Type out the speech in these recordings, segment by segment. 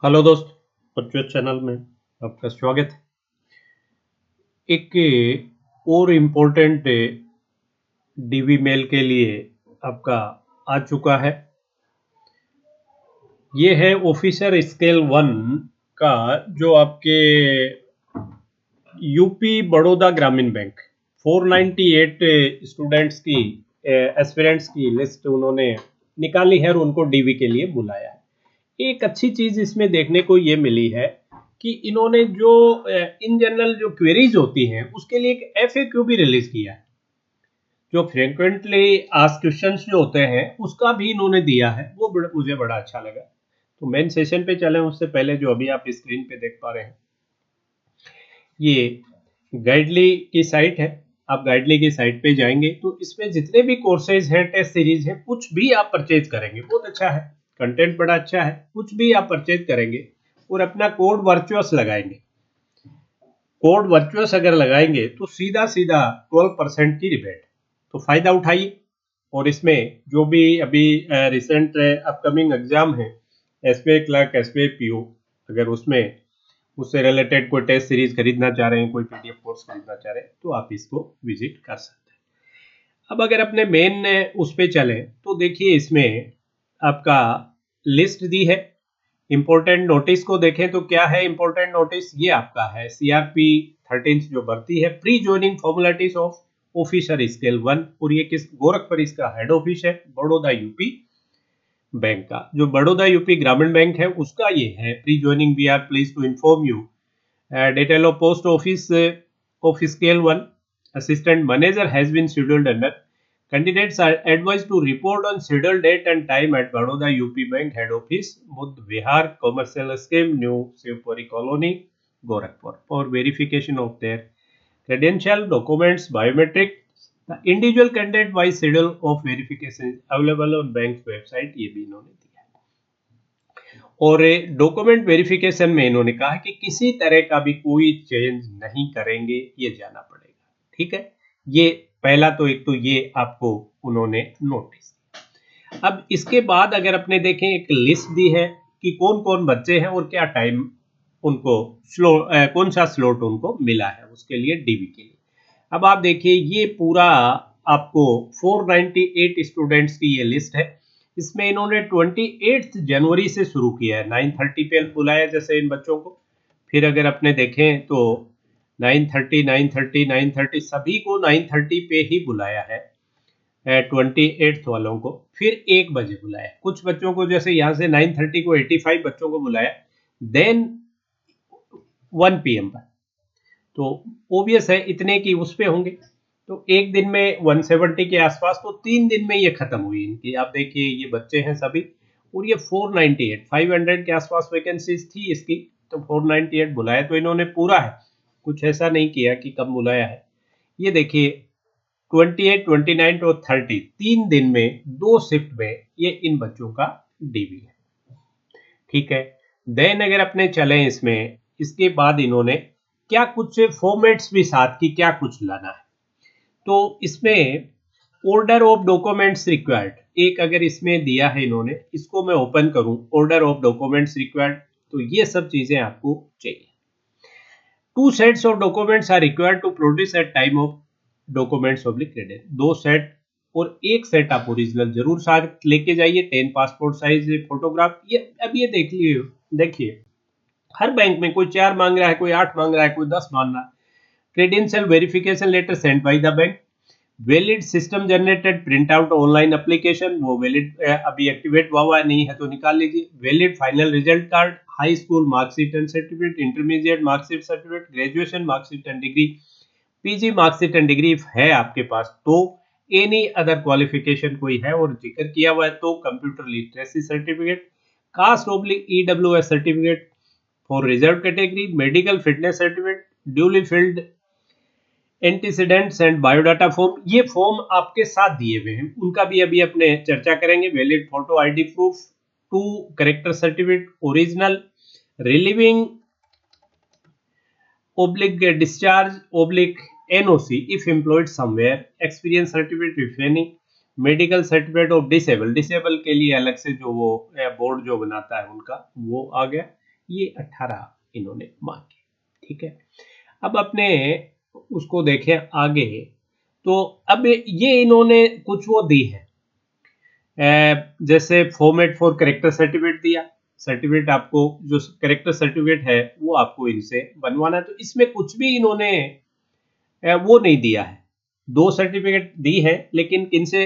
Hello दोस्त, परचुएट channel में आपका स्वागत है। एक और इम्पोर्टेंट डीवी मेल के लिए आपका आ चुका है। ये है ऑफिसर स्केल 1 का, जो आपके यूपी बड़ौदा ग्रामीण बैंक 498 स्टूडेंट्स की एस्पिरेंट्स की लिस्ट उन्होंने निकाली है और उनको डीवी के लिए बुलाया है। एक अच्छी चीज इसमें देखने को ये मिली है कि इन्होंने जो इन जनरल जो क्वेरीज होती हैं उसके लिए एक एफएक्यू भी रिलीज किया है। जो फ्रिक्वेंटली आस्क्ड क्वेश्चंस जो होते हैं उसका भी इन्होंने दिया है, वो मुझे बड़ा अच्छा लगा। तो मेन सेशन पे चलें उससे पहले जो अभी आप स्क्रीन पे देख पा रहे हैं, ये गाइडली की साइट है। आप गाइडली की साइट पे जाएंगे तो इसमें जितने भी कोर्सेज हैं, टेस्ट सीरीज है, कुछ भी आप परचेज करेंगे बहुत अच्छा है, कंटेंट बड़ा अच्छा है। कुछ भी आप परचेज करेंगे और अपना कोड वर्चुअस लगाएंगे, कोड वर्चुअस अगर लगाएंगे तो सीधा सीधा 12% की रिबेट। तो फायदा उठाइए। और इसमें जो भी अभी रिसेंट अपकमिंग एग्जाम है, एसबीआई क्लर्क, एसबीआई पीओ, अगर उसमें उससे रिलेटेड कोई टेस्ट सीरीज खरीदना चाह रहे हैं, कोई पीडीएफ कोर्स खरीदना चाह रहे हैं, तो आप इसको विजिट कर सकते हैं। अब अगर अपने मेन उस पे चलें तो देखिए इसमें आपका लिस्ट दी है। इंपॉर्टेंट नोटिस को देखें तो क्या है इंपॉर्टेंट नोटिस, ये आपका है सीआरपी 13 जो भर्ती है, pre joining formalities of officer scale 1। और ये किस गोरखपुर इसका हेड ऑफिस है, बड़ौदा यूपी बैंक का। जो बड़ौदा यूपी ग्रामीण बैंक है उसका ये है pre joining. We are please to inform you detail of post office of scale 1 assistant manager has been scheduled under. Candidates are advised to report on scheduled date and time at Baroda UP Bank head office, Buddh Vihar, commercial scheme, New Shivpuri Colony, Gorakhpur, for verification of their credential, documents, biometric. The individual candidate wise schedule of verification is available on bank's website. ये भी इन्होंने दिया है। और document verification में इन्होंने कहा कि किसी तरह का भी कोई चेंज नहीं करेंगे, ये जाना पड़ेगा। ठीक है, ये पहला तो एक तो ये आपको उन्होंने नोटिस। अब इसके बाद अगर अपने देखें एक लिस्ट दी है कि कौन कौन बच्चे हैं और क्या टाइम उनको कौन सा स्लॉट उनको मिला है उसके लिए डीवी के लिए। अब आप देखिए ये पूरा आपको 498 स्टूडेंट्स की ये लिस्ट है। इसमें इन्होंने 28 जनवरी से शुरू किया है, 9:30 पे बुलाया जैसे इन बच्चों को। फिर अगर अपने देखें तो 9:30 9:30 9:30 सभी को 9:30 पे ही बुलाया है 28 वालों को। फिर 1 बजे बुलाया, कुछ बच्चों को जैसे यहाँ से 9:30 को 85 बच्चों को बुलाया, देन 1 PM पर। तो ओबियस है इतने की उस पे होंगे, तो एक दिन में 170 के आसपास, तो 3 दिन में ये खत्म हुई इनकी। आप देखिए ये बच्चे हैं सभी, और ये 498 500 के आसपास वैकेंसीज थी इसकी, तो 498 बुलाया तो इन्होंने पूरा है, कुछ ऐसा नहीं किया कि कम बुलाया है। ये देखिए 28 29 और 30 3 दिन में 2 शिफ्ट में ये इन बच्चों का डीवी है। ठीक है, देन अगर अपने चले इसमें, इसके बाद इन्होंने क्या कुछ फॉर्मेट्स भी साथ की क्या कुछ लाना है। तो इसमें ऑर्डर ऑफ डॉक्यूमेंट्स रिक्वायर्ड एक अगर इसमें दिया है इन्होंने, इसको मैं ओपन करूं, ऑर्डर ऑफ डॉक्यूमेंट्स रिक्वायर्ड, तो ये सब चीजें आपको चाहिए। 2 sets of documents are required to produce at time of documents oblique credit. 2 set और 1 सेट आप ओरिजिनल जरूर साथ लेके जाइए। 10 पासपोर्ट साइज फोटोग्राफ। ये अब ये देखिए हर बैंक में कोई 4 मांग रहा है, कोई 8 मांग रहा है, कोई 10 मांग रहा है। Credential verification letter sent by the bank, valid system generated print out online application, वो वैलिड अभी एक्टिवेट हुआ नहीं है तो निकाल लीजिए। Valid final result card, high school marksheet and certificate, intermediate marksheet certificate, graduation marksheet and degree, PG marksheet and degree है आपके पास तो, एनी अदर क्वालिफिकेशन कोई है और जिक्र किया हुआ है तो computer literacy certificate, caste oblique EWS certificate for reserve category, medical fitness certificate, duly filled antecedents and biodata form. ये फॉर्म आपके साथ दिए हुए हैं, उनका भी अभी अपने चर्चा करेंगे। Valid photo ID proof, 2 character certificate original, relieving oblique discharge oblique NOC if employed somewhere, experience certificate if any, medical certificate of disable, disable के लिए अलग से जो वो बोर्ड जो बनाता है उनका वो आ गया। ये 18 इन्होंने मांगे। ठीक है, अब अपने उसको देखें आगे, तो अब ये इन्होंने कुछ वो दी है, जैसे फॉर्मेट फॉर करेक्टर सर्टिफिकेट दिया, सर्टिफिकेट आपको जो करेक्टर सर्टिफिकेट है वो आपको इनसे बनवाना है। तो इसमें कुछ भी इन्होंने वो नहीं दिया है, 2 सर्टिफिकेट दी है, लेकिन किनसे,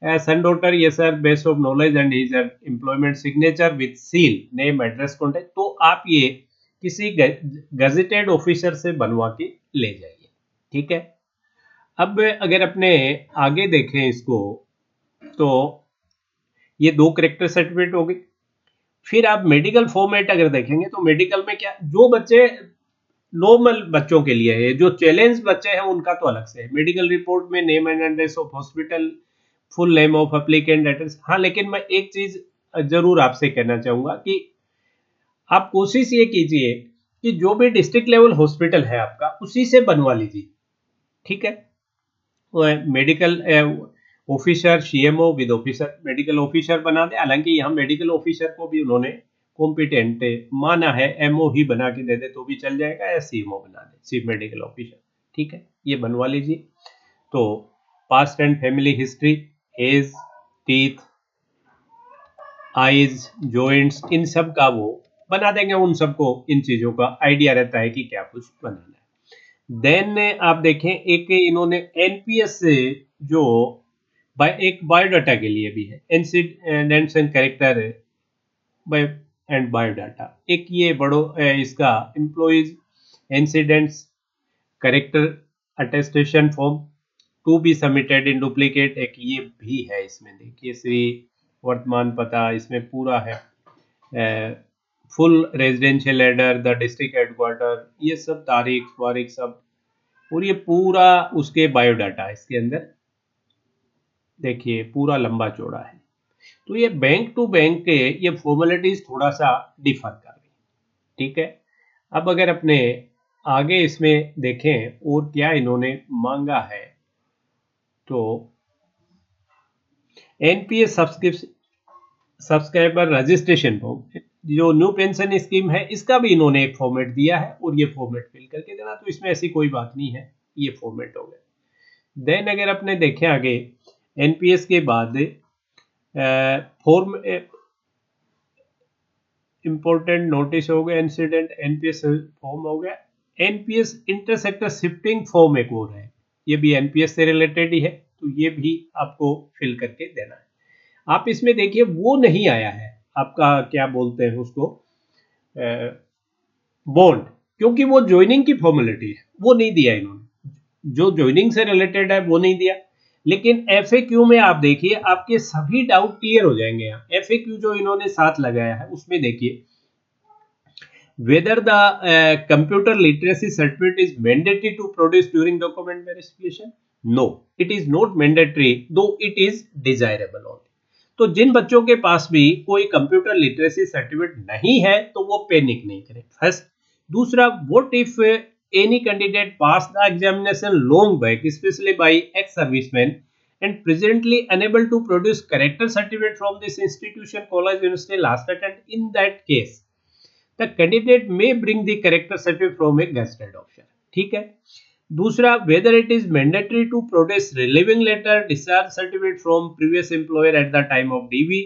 सन डॉटर ये sir best of knowledge and his employment signature with seal name address contact. तो आप ये किसी गजेटेड ऑफिसर से बनवा के ले जाइए। ठीक है, अब अगर अपने आगे देखें इसको, तो ये 2 करेक्टर सर्टिफिकेट हो गए। फिर आप मेडिकल फॉर्मेट अगर देखेंगे तो मेडिकल में क्या, जो बच्चे नॉर्मल बच्चों के लिए है, जो चैलेंज बच्चे हैं उनका तो अलग से है। मेडिकल रिपोर्ट में name and address of hospital, full name of applicant address. हाँ, लेकिन मैं एक चीज जरूर आपसे कहना चाहूंगा कि आप कोशिश ये कीजिए कि जो भी डिस्ट्रिक्ट लेवल हॉस्पिटल है आपका, उसी से बनवा लीजिए। ठीक है, medical officer, CMO with officer, medical officer बना दे। हालांकि यहाँ मेडिकल ऑफिसर को भी उन्होंने कॉम्पिटेंट माना है, एमओ ही बना के दे दे तो भी चल जाएगा, या सीएमओ बना दे, चीफ मेडिकल ऑफिसर। ठीक है, ये बनवा लीजिए। तो past and family history, age, teeth, eyes, joints, इन सब का वो बना देंगे। उन सबको इन चीजों का आइडिया रहता है कि क्या कुछ बनाना है। देन आप देखें, एक इन्होंने एनपीएस से जो एक बायोडाटा के लिए भी है, incidents and character and biodata, एक ये बड़ो इसका employees incidents character attestation form to be submitted in duplicate, एक ये भी है इसमें। देखिए, श्री वर्तमान पता इसमें पूरा है, full residential adder, the district headquarter, ये सब तारीख वारीख सब, और ये पूरा उसके बायोडाटा इसके अंदर देखिए पूरा लंबा चौड़ा है। तो ये बैंक टू बैंक के ये फॉर्मेलिटीज थोड़ा सा डिफर कर रही। ठीक है, अब अगर अपने आगे इसमें देखें और क्या इन्होंने मांगा है, तो एनपीएस सब्सक्राइबर रजिस्ट्रेशन फॉर्म, जो न्यू पेंशन स्कीम है, इसका भी इन्होंने एक फॉर्मेट दिया है और ये फॉर्मेट फिल करके देना। तो इसमें ऐसी कोई बात नहीं है, ये फॉर्मेट हो गया। देन अगर अपने देखें आगे, एनपीएस के बाद फॉर्म इंपॉर्टेंट नोटिस हो गया, इंसिडेंट एनपीएस फॉर्म हो गया। एनपीएस इंटरसेक्टर शिफ्टिंग फॉर्म एक और है, ये भी एनपीएस से रिलेटेड ही है, तो ये भी आपको फिल करके देना है। आप इसमें देखिए वो नहीं आया है आपका, क्या बोलते हैं उसको, बॉन्ड, क्योंकि वो ज्वाइनिंग की फॉर्मेलिटी है, वो नहीं दिया इन्होंने, जो ज्वाइनिंग से रिलेटेड है वो नहीं दिया। लेकिन एफएक्यू में आप देखिए आपके सभी डाउट क्लियर हो जाएंगे। यहाँ एफएक्यू जो इन्होंने साथ लगाया है उसमें देखिए, whether the computer literacy certificate is mandatory to produce during document verification, no, it is not mandatory, though it is desirable only। तो जिन बच्चों के पास भी कोई कंप्यूटर लिटरेसी सर्टिफिकेट नहीं है तो वो पैनिक नहीं करें, फर्स्ट। दूसरा, what if any candidate pass the examination long back, specially by ex serviceman, and presently unable to produce character certificate from this institution, college, university, last attempt, in that case the candidate may bring the character certificate from a gazetted officer। ठीक है। दूसरा, whether it is mandatory to produce relieving letter, discharge certificate from previous employer at the time of DV,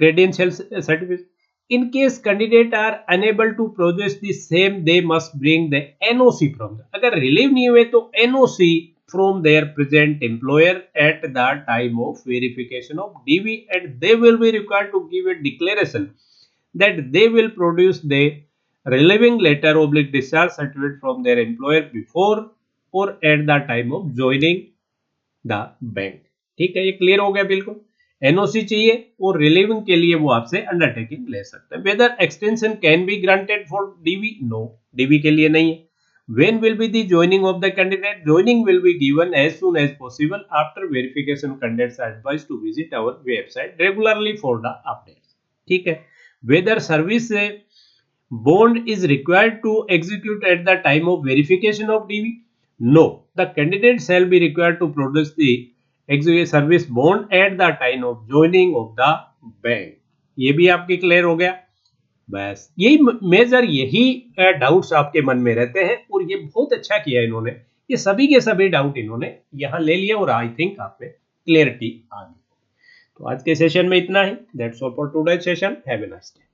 credential certificate। In case candidate are unable to produce the same, they must bring the NOC from the, अगर relieve नहीं हुए तो NOC from their present employer at the time of verification of DV, and they will be required to give a declaration that they will produce the relieving letter oblique discharge certificate from their employer before or at the time of joining the bank। ठीक है, ये clear हो गया बिल्कुल। NOC चाहिए और relieving के लिए वो आपसे अंडरटेकिंग ले सकते हैं। Whether extension can be granted for DV, no, DV के लिए नहीं है। When will be the joining of the candidate? Joining will be given as soon as possible after verification. Candidates are advised to visit our website regularly for the updates। ठीक है। Whether service bond is required to execute at the time of verification of DV? No, the candidate shall be required to produce the execute service bond at the time of joining of the bank। ये भी आपके clear हो गया। बस यही major यही doubts आपके मन में रहते हैं, और ये बहुत अच्छा किया इन्होंने, ये सभी के सभी डाउट इन्होंने यहाँ ले लिए, और आई थिंक आप में क्लियरिटी आ गई। तो आज के सेशन में इतना ही। That's all for today session. Have a nice day.